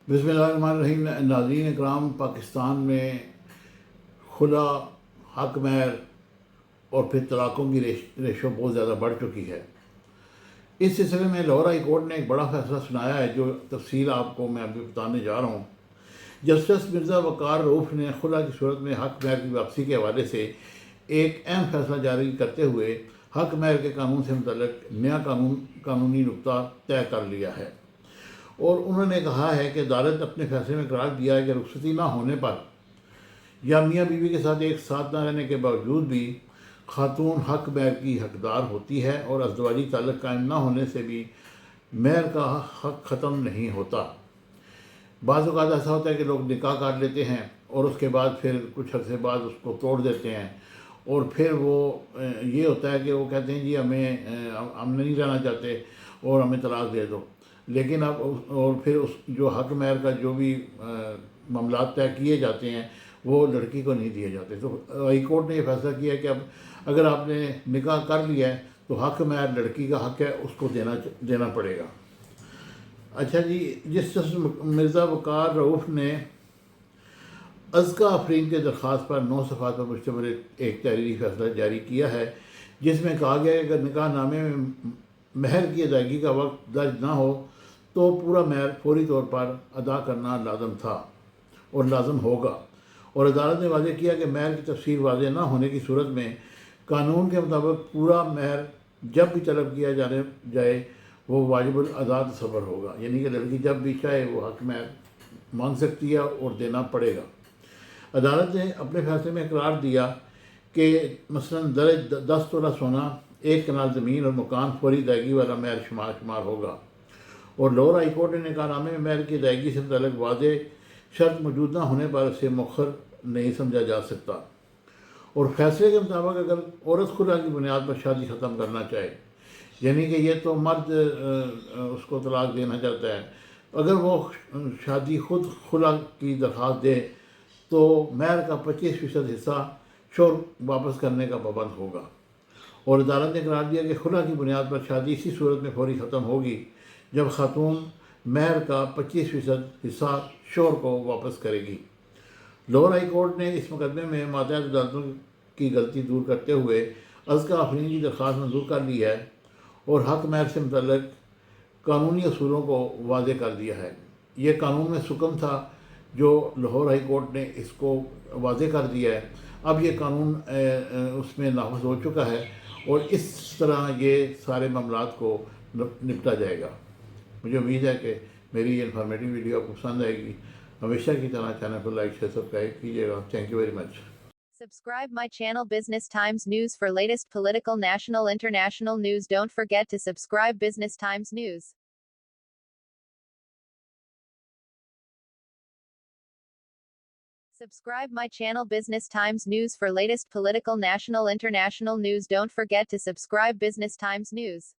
بسم اللہ الرحمن الرحیم۔ ناظرین اکرام، پاکستان میں خلا، حق مہر اور پھر طلاقوں کی ریشو بہت زیادہ بڑھ چکی ہے۔ اس سلسلے میں لاہور ہائی کورٹ نے ایک بڑا فیصلہ سنایا ہے، جو تفصیل آپ کو میں ابھی بتانے جا رہا ہوں۔ جسٹس مرزا وقار رؤف نے خلا کی صورت میں حق مہر کی واپسی کے حوالے سے ایک اہم فیصلہ جاری کرتے ہوئے حق مہر کے قانون سے متعلق نیا قانونی نقطہ طے کر لیا ہے، اور انہوں نے کہا ہے کہ عدالت اپنے فیصلے میں قرار دیا ہے کہ رخصتی نہ ہونے پر یا میاں بیوی کے ساتھ ایک ساتھ نہ رہنے کے باوجود بھی خاتون حق مہر کی حقدار ہوتی ہے، اور ازدواجی تعلق قائم نہ ہونے سے بھی مہر کا حق ختم نہیں ہوتا۔ بعض اوقات ایسا ہوتا ہے کہ لوگ نکاح کر لیتے ہیں اور اس کے بعد پھر کچھ عرصے بعد اس کو توڑ دیتے ہیں، اور پھر وہ یہ ہوتا ہے کہ وہ کہتے ہیں جی ہم نہیں رہنا چاہتے اور ہمیں طلاق دے دو، لیکن اب اور پھر اس جو حق مہر کا جو بھی معاملات طے کیے جاتے ہیں وہ لڑکی کو نہیں دیے جاتے۔ تو ہائی کورٹ نے یہ فیصلہ کیا کہ اب اگر آپ نے نکاح کر لیا ہے تو حق مہر لڑکی کا حق ہے، اس کو دینا پڑے گا۔ اچھا جی، جسٹس مرزا وقار رؤف نے ازکیٰ آفرین کے درخواست پر 9 صفحات پر مشتمل ایک تحریری فیصلہ جاری کیا ہے، جس میں کہا گیا ہے کہ اگر نکاح نامے میں مہر کی ادائیگی کا وقت درج نہ ہو تو پورا مہر فوری طور پر ادا کرنا لازم تھا اور لازم ہوگا، اور عدالت نے واضح کیا کہ مہر کی تفصیل واضح نہ ہونے کی صورت میں قانون کے مطابق پورا مہر جب بھی طلب کیا جائے وہ واجب الادا تصور ہوگا، یعنی کہ لڑکی جب بھی چاہے وہ حق مہر مانگ سکتی ہے اور دینا پڑے گا۔ عدالت نے اپنے فیصلے میں قرار دیا کہ مثلاً 10 تولہ سونا، 1 کنال زمین اور مکان فوری ادائیگی والا مہر شمار ہوگا، اور لاہور ہائی کورٹ نے نکاح نامے میں مہر کی ادائیگی سے متعلق واضح شرط موجود نہ ہونے پر اسے مؤخر نہیں سمجھا جا سکتا، اور فیصلے کے مطابق اگر عورت خلا کی بنیاد پر شادی ختم کرنا چاہے، یعنی کہ یہ تو مرد اس کو طلاق دینا چاہتا ہے، اگر وہ شادی خود خلا کی درخواست دے تو مہر کا 25% حصہ شوہر واپس کرنے کا پابند ہوگا، اور عدالت نے قرار دیا کہ خلا کی بنیاد پر شادی اسی صورت میں فوری ختم ہوگی جب خاتون مہر کا 25% حصہ شوہر کو واپس کرے گی۔ لاہور ہائی کورٹ نے اس مقدمے میں ماتحت عدالتوں کی غلطی دور کرتے ہوئے ازکیٰ آفرین کی درخواست منظور کر لی ہے، اور حق مہر سے متعلق قانونی اصولوں کو واضح کر دیا ہے۔ یہ قانون میں سکم تھا جو لاہور ہائی کورٹ نے اس کو واضح کر دیا ہے، اب یہ قانون اس میں نافذ ہو چکا ہے، اور اس طرح یہ سارے معاملات کو نپٹا جائے گا۔ مجھے امید ہے کہ میری یہ انفارمیٹیو ویڈیو آپ کو پسند آئے گی۔ ہمیشہ کی طرح چینل کو لائک شیئر سبسکرائب کیجیے گا۔ Thank you very much. Subscribe my channel Business Times News for latest political, national, international news. Don't forget to subscribe Business Times News. Subscribe my channel Business Times News for latest political, national, international news. Don't forget to subscribe Business Times News.